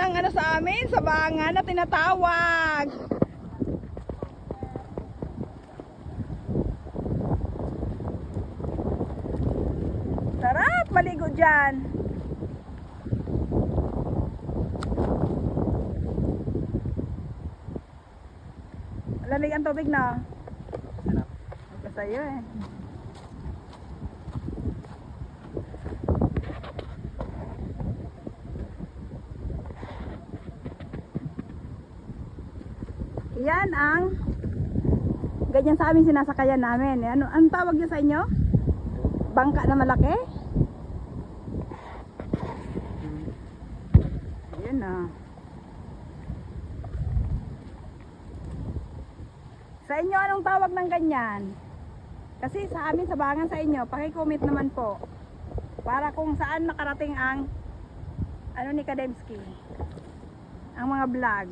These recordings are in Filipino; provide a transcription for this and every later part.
ang ano sa amin, sabangan na tinatawag. Sarap maligo dyan. Lamig ang tubig na. Sarap. Sa'yo eh. Yan ang ganyan sa amin sinasakayan namin. Ano ang tawag niyo sa inyo? Bangka na malaki? Ayun na. Sa inyo anong tawag ng ganyan? Kasi sa amin sabangan sa inyo, paki-comment naman po. Para kung saan nakarating ang ano ni Kademski. Ang mga vlog.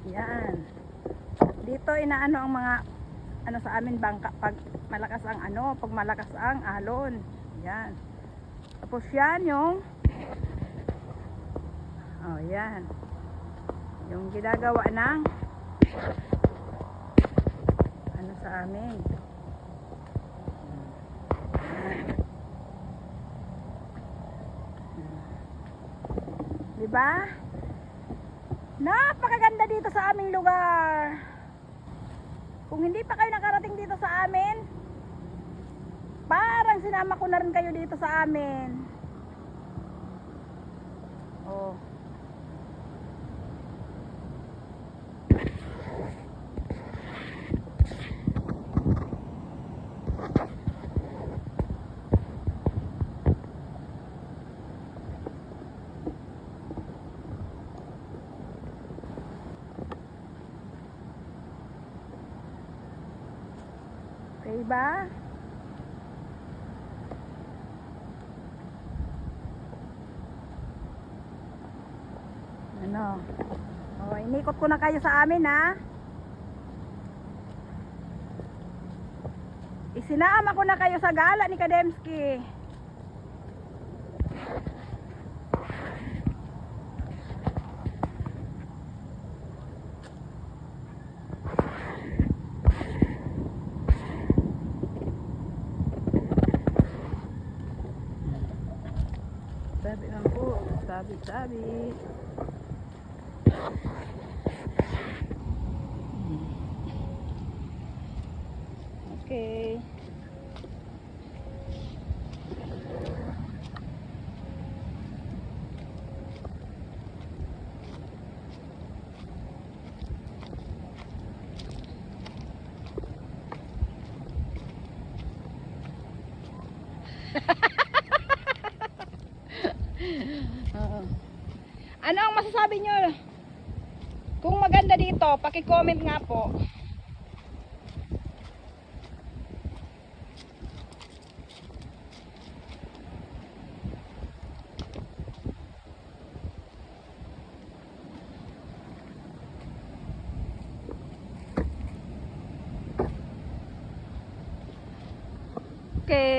Yan. Dito inaano ang mga ano sa amin bangka pag malakas ang ano, pag malakas ang alon. Yan. Tapos yan yung oh, yan. Yung ginagawa ng ano sa amin. Diba? Napakaganda dito sa aming lugar. Kung hindi pa kayo nakarating dito sa amin, parang sinama ko na rin kayo dito sa amin. Oh. Okay ba? Ano? Oh, inikot ko na kayo sa amin ha. Isinama ko na kayo sa gala ni Kademski. Sabi lang po, sabi. Okay. Ano ang masasabi nyo? Kung maganda dito, paki-comment nga po. Okay.